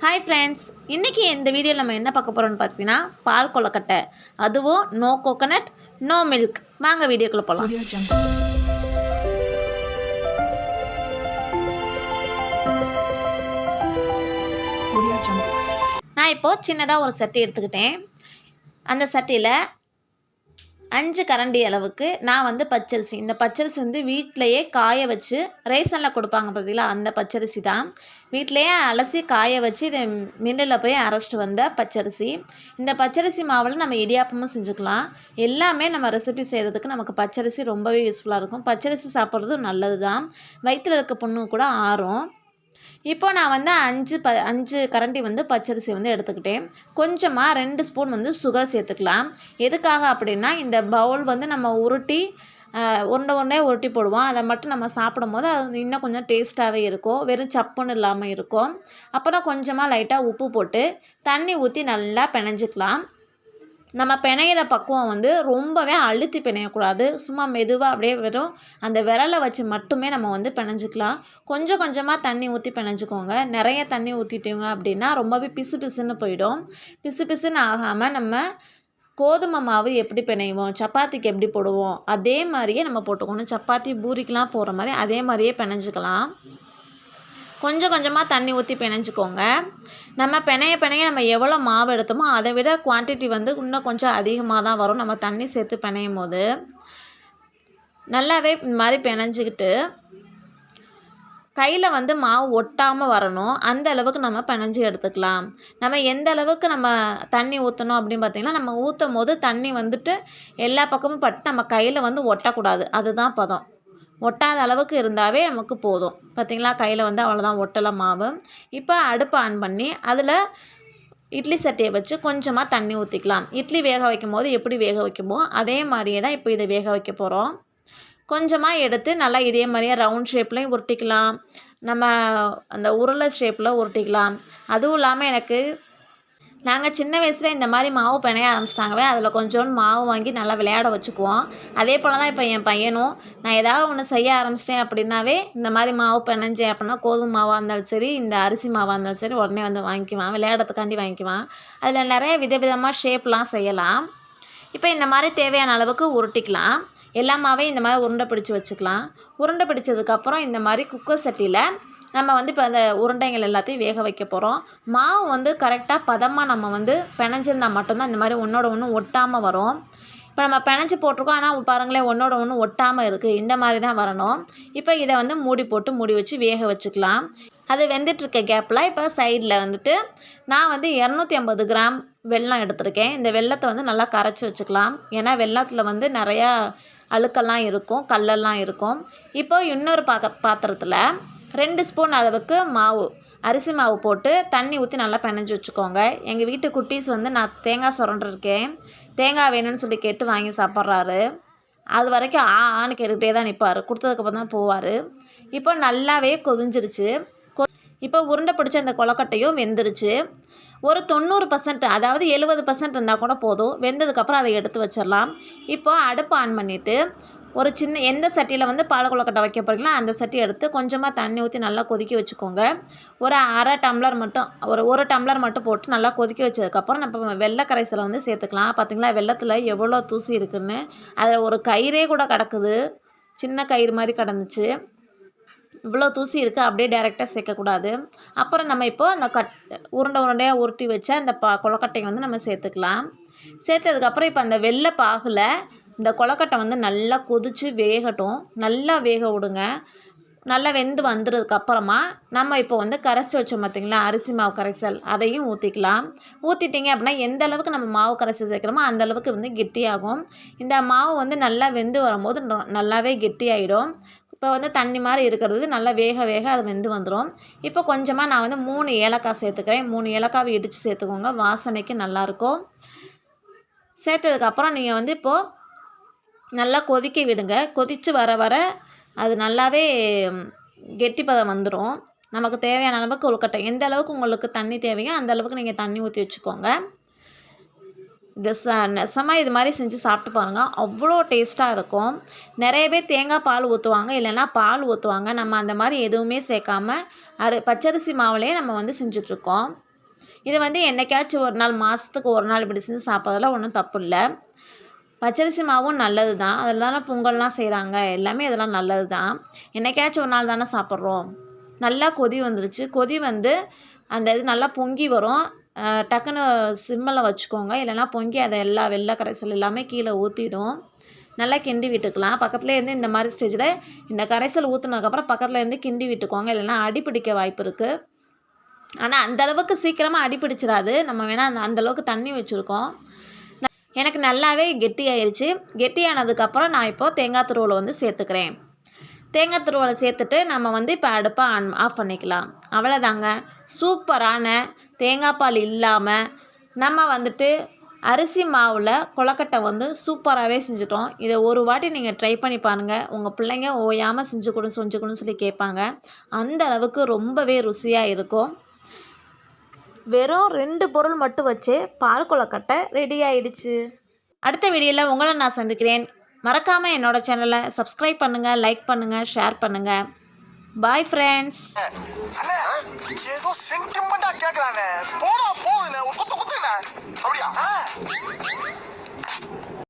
Hi friends, இன்றைக்கி இந்த வீடியோவில் நம்ம என்ன பார்க்க போகிறோம்னு பார்த்தீங்கன்னா பால் கொழுக்கட்டை, அதுவும் நோ கோகோனட் நோ மில்க். வாங்க வீடியோக்குள்ளே போகலாம். நான் இப்போது சின்னதாக ஒரு சட்டி எடுத்துக்கிட்டேன். அந்த சட்டியில் 5 கரண்டி அளவுக்கு நான் பச்சரிசி, இந்த பச்சரிசி வீட்டிலையே காய வச்சு ரேஷனில் கொடுப்பாங்க பார்த்தீங்களா, அந்த பச்சரிசி தான். வீட்டிலையே அலசி காய வச்சு இதை மில்லில் போய் அரைச்சிட்டு வந்த பச்சரிசி. இந்த பச்சரிசி மாவில் நம்ம இடியாப்பமும் செஞ்சுக்கலாம். எல்லாமே நம்ம ரெசிபி செய்கிறதுக்கு நமக்கு பச்சரிசி ரொம்பவே யூஸ்ஃபுல்லாக இருக்கும். பச்சரிசி சாப்பிட்றது நல்லது தான், வயிற்றில் இருக்க புண்ணு கூட ஆறும். இப்போ நான் 5 கரண்டி பச்சரிசி எடுத்துக்கிட்டேன். கொஞ்சமாக 2 ஸ்பூன் சுகர் சேர்த்துக்கலாம். எதுக்காக அப்படின்னா, இந்த பவுல் நம்ம உருட்டி உருண்டை உருட்டி போடுவோம். அதை மட்டும் நம்ம சாப்பிடும்போது அது இன்னும் கொஞ்சம் டேஸ்ட்டாகவே இருக்கும், வெறும் சப்புன்னு இல்லாமல் இருக்கும். அப்புறம் கொஞ்சமாக லைட்டாக உப்பு போட்டு தண்ணி ஊற்றி நல்லா பிணைஞ்சிக்கலாம். நம்ம பிணையிற பக்குவம் ரொம்பவே அழுத்தி பிணையக்கூடாது. சும்மா மெதுவாக அப்படியே வெறும் அந்த விரலை வச்சு மட்டுமே நம்ம பிணைஞ்சிக்கலாம். கொஞ்சம் கொஞ்சமாக தண்ணி ஊற்றி பிணைஞ்சிக்கோங்க. நிறைய தண்ணி ஊற்றிட்டோங்க அப்படின்னா ரொம்பவே பிசு பிசுன்னு போயிடும். பிசு பிசுன்னு ஆகாமல் நம்ம கோதுமை மாவு எப்படி பிணைவோம், சப்பாத்திக்கு எப்படி போடுவோம், அதே மாதிரியே நம்ம போட்டுக்கணும். சப்பாத்தி பூரிக்கெலாம் போடுற மாதிரி அதே மாதிரியே பிணைஞ்சிக்கலாம். கொஞ்சம் கொஞ்சமாக தண்ணி ஊற்றி பிணைஞ்சிக்கோங்க. நம்ம பிணைய நம்ம எவ்வளோ மாவு எடுத்தோமோ அதை விட குவான்டிட்டி இன்னும் கொஞ்சம் அதிகமாக தான் வரும். நம்ம தண்ணி சேர்த்து பிணையும் போது நல்லாவே இந்த மாதிரி பிணைஞ்சிக்கிட்டு கையில் மாவு ஒட்டாமல் வரணும். அந்த அளவுக்கு நம்ம பிணைஞ்சி எடுத்துக்கலாம். நம்ம எந்த அளவுக்கு நம்ம தண்ணி ஊற்றணும் அப்படின்னு பார்த்திங்கன்னா, நம்ம ஊற்றும் போது தண்ணி எல்லா பக்கமும் பட்டு நம்ம கையில் ஒட்டக்கூடாது. அதுதான் பதம். ஒட்டாத அளவுக்கு இருந்தாவே நமக்கு போதும். பார்த்திங்களா, கையில் அவ்வளோதான், ஒட்டலை மாவு. இப்போ அடுப்பு ஆன் பண்ணி அதில் இட்லி சட்டியை வச்சு கொஞ்சமாக தண்ணி ஊற்றிக்கலாம். இட்லி வேக வைக்கும் போது எப்படி வேக வைக்குமோ அதே மாதிரியே தான் இப்போ இதை வேக வைக்க போகிறோம். கொஞ்சமாக எடுத்து நல்லா இதே மாதிரியே ரவுண்ட் ஷேப்லையும் உருட்டிக்கலாம், நம்ம அந்த உருளை ஷேப்பில் உருட்டிக்கலாம். அதுவும் இல்லாமல் நாங்கள் சின்ன வயசில் இந்த மாதிரி மாவு பிணைய ஆரம்பிச்சிட்டாங்கவே, அதில் கொஞ்சோண்டு மாவு வாங்கி நல்லா விளையாட வச்சுக்குவோம். அதே போல் தான் இப்போ என் பையனும், நான் ஏதாவது ஒன்று செய்ய ஆரம்பிச்சிட்டேன் அப்படின்னாவே இந்த மாதிரி மாவு பிணைஞ்சேன் அப்படின்னா, கோதுமை மாவாக இருந்தாலும் சரி, இந்த அரிசி மாவாக இருந்தாலும் சரி, உடனே வாங்கிக்குவான், விளையாடுறதுக்காண்டி வாங்கிக்குவான். அதில் நிறைய விதவிதமாக ஷேப்லாம் செய்யலாம். இப்போ இந்த மாதிரி தேவையான அளவுக்கு உருட்டிக்கலாம். எல்லா மாவையும் இந்த மாதிரி உருண்டை பிடிச்சி வச்சுக்கலாம். உருண்டை பிடிச்சதுக்கப்புறம் இந்த மாதிரி குக்கர் சட்டியில் நம்ம இப்போ அந்த உருண்டைகள் எல்லாத்தையும் வேக வைக்க போகிறோம். மாவு கரெக்டாக பதமாக நம்ம பிணைஞ்சிருந்தால் மட்டும்தான் இந்த மாதிரி ஒன்றோட ஒன்று ஒட்டாமல் வரும். இப்போ நம்ம பிணைஞ்சி போட்டிருக்கோம், ஆனால் பாருங்களேன் ஒன்றோட ஒன்று ஒட்டாமல் இருக்குது. இந்த மாதிரி தான் வரணும். இப்போ இதை மூடி போட்டு மூடி வச்சு வேக வச்சுக்கலாம். அது வெந்துட்டுருக்க கேப்பில் இப்போ சைடில் நான் 250 கிராம் வெல்லம் எடுத்திருக்கேன். இந்த வெல்லத்தை நல்லா கரைச்சி வச்சுக்கலாம். ஏன்னா வெல்லத்தில் நிறையா அழுக்கெல்லாம் இருக்கும், கல்லெல்லாம் இருக்கும். இப்போ இன்னொரு பாத்திரத்தில் 2 ஸ்பூன் அளவுக்கு மாவு, அரிசி மாவு போட்டு தண்ணி ஊற்றி நல்லா பிணைஞ்சி வச்சுக்கோங்க. எங்கள் வீட்டு குட்டீஸ் நான் தேங்காய் சுரண்டிருக்கேன், தேங்காய் வேணும்னு சொல்லி கேட்டு வாங்கி சாப்பிட்றாரு. அது வரைக்கும் ஆன்னு கேட்டுக்கிட்டே தான் நிற்பார். கொடுத்ததுக்கப்புறம் தான் போவார். இப்போ நல்லாவே கொதிஞ்சிருச்சு. இப்போ உருண்டை பிடிச்ச அந்த கொழுக்கட்டையும் வெந்துருச்சு. ஒரு 90%, அதாவது 70% இருந்தால் கூட போதும். வெந்ததுக்கப்புறம் அதை எடுத்து வச்சிடலாம். இப்போ அடுப்பு ஆன் பண்ணிவிட்டு ஒரு சின்ன எந்த சட்டியில் பால் கொழுக்கட்டை வைக்க போகிறீங்களோ அந்த சட்டி எடுத்து கொஞ்சமாக தண்ணி ஊற்றி நல்லா கொதிக்க வச்சுக்கோங்க. ஒரு அரை டம்ளர் மட்டும், ஒரு டம்ளர் மட்டும் போட்டு நல்லா கொதிக்க வச்சதுக்கப்புறம் நம்ம வெள்ளை கரைசலை சேர்த்துக்கலாம். பார்த்திங்களா, வெள்ளத்தில் எவ்வளோ தூசி இருக்குதுன்னு. அதில் ஒரு கயிறே கூட கிடக்குது, சின்ன கயிறு மாதிரி கிடந்துச்சு. இவ்வளோ தூசி இருக்குது, அப்படியே டைரெக்டாக சேர்க்கக்கூடாது. அப்புறம் நம்ம இப்போது அந்த உருண்டையாக உருட்டி வச்ச அந்த கொழுக்கட்டையை நம்ம சேர்த்துக்கலாம். சேர்த்ததுக்கப்புறம் இப்போ அந்த வெள்ளை பாகில் இந்த கொழுக்கட்டை நல்லா கொதித்து வேகட்டும். நல்லா வேக விடுங்க. நல்லா வெந்து வந்ததுக்கப்புறமா நம்ம இப்போ கரைச்சி வச்சோம் பார்த்திங்களா, அரிசி மாவு கரைசல், அதையும் ஊற்றிக்கலாம். ஊற்றிட்டிங்க அப்படின்னா எந்த அளவுக்கு நம்ம மாவு கரைசல் சேர்க்குறோமோ அந்த அளவுக்கு கெட்டியாகும். இந்த மாவு நல்லா வெந்து வரும்போது நல்லாவே கெட்டியாயிடும். இப்போ தண்ணி மாதிரி இருக்கிறது நல்லா வேக வேக அது வெந்து வந்துடும். இப்போ கொஞ்சமாக நான் 3 ஏலக்காய் சேர்த்துக்கிறேன். 3 ஏலக்காவை இடித்து சேர்த்துக்கோங்க, வாசனைக்கு நல்லாயிருக்கும். சேர்த்ததுக்கப்புறம் நீங்கள் இப்போது நல்லா கொதிக்க விடுங்க. கொதித்து வர வர அது நல்லாவே கெட்டிப்பதம் வந்துடும். நமக்கு தேவையான அளவுக்கு கொழுக்கட்டை எந்த அளவுக்கு உங்களுக்கு தண்ணி தேவையோ அந்த அளவுக்கு நீங்கள் தண்ணி ஊற்றி வச்சுக்கோங்க. இது நெசமாக இது மாதிரி செஞ்சு சாப்பிட்டு பாருங்கள், அவ்வளோ டேஸ்ட்டாக இருக்கும். நிறைய பேர் தேங்காய் பால் ஊற்றுவாங்க, இல்லைன்னா பால் ஊற்றுவாங்க. நம்ம அந்த மாதிரி எதுவுமே சேர்க்காம பச்சரிசி மாவுலேயே நம்ம செஞ்சிட்ருக்கோம். இது வந்து என்னைக்காச்சும் ஒரு நாள், மாதத்துக்கு ஒரு நாள் இப்படி செஞ்சு சாப்பிட்றதுல ஒன்றும் தப்பு இல்லை. பச்சரிசி மாவும் நல்லது தான். அதில் தானே பொங்கல்லாம் செய்கிறாங்க. எல்லாமே இதெல்லாம் நல்லது தான். என்னைக்காச்சும் ஒரு நாள் தானே சாப்பிட்றோம். நல்லா கொதி வந்துருச்சு. கொதி வந்து அந்த இது நல்லா பொங்கி வரும். டக்குன்னு சிம்மில் வச்சுக்கோங்க. இல்லைன்னா பொங்கி அதை எல்லா வெள்ளை கரைசல் எல்லாமே கீழே ஊற்றிடும். நல்லா கிண்டி விட்டுக்கலாம். பக்கத்துலேயே இருந்து இந்த மாதிரி ஸ்டேஜில் இந்த கரைசல் ஊற்றுனதுக்கப்புறம் பக்கத்தில் இருந்து கிண்டி விட்டுக்கோங்க. இல்லைன்னா அடி பிடிக்க வாய்ப்பு இருக்குது. ஆனால் அந்தளவுக்கு சீக்கிரமாக அடி பிடிச்சிடாது. நம்ம வேணால் அந்தளவுக்கு தண்ணி வச்சுருக்கோம். எனக்கு நல்லாவே கெட்டியாயிருச்சு. கெட்டியானதுக்கப்புறம் நான் இப்போது தேங்காய் துருவலை வந்து சேர்த்துக்கிறேன். தேங்காய் துருவலை சேர்த்துட்டு நம்ம வந்து இப்போ அடுப்பை ஆஃப் பண்ணிக்கலாம். அவ்வளோதாங்க. சூப்பரான தேங்காய் பால் இல்லாமல் நம்ம வந்துட்டு அரிசி மாவில் கொழுக்கட்டை வந்து சூப்பராகவே செஞ்சுட்டோம். இதை ஒரு வாட்டி நீங்கள் ட்ரை பண்ணி பாருங்கள். உங்கள் பிள்ளைங்க ஓயாமல் செஞ்சு கொடுன்னு சொல்லி கேட்பாங்க. அந்த அளவுக்கு ரொம்பவே ருசியாக இருக்கும். வெறும் 2 பொருள் மட்டும் வச்சு பால் கொழுக்கட்டை ரெடி ஆயிடுச்சு. அடுத்த வீடியோவில் உங்களை நான் சந்திக்கிறேன். மறக்காமல் என்னோடய சேனலை சப்ஸ்கிரைப் பண்ணுங்கள், லைக் பண்ணுங்கள், ஷேர் பண்ணுங்கள். Bye friends. ஏதோ சென்டிமெண்டா கேக்குறானே, போடா போகுதுண்ணே, ஒரு குத்து குத்துண்ணே, அப்படியா?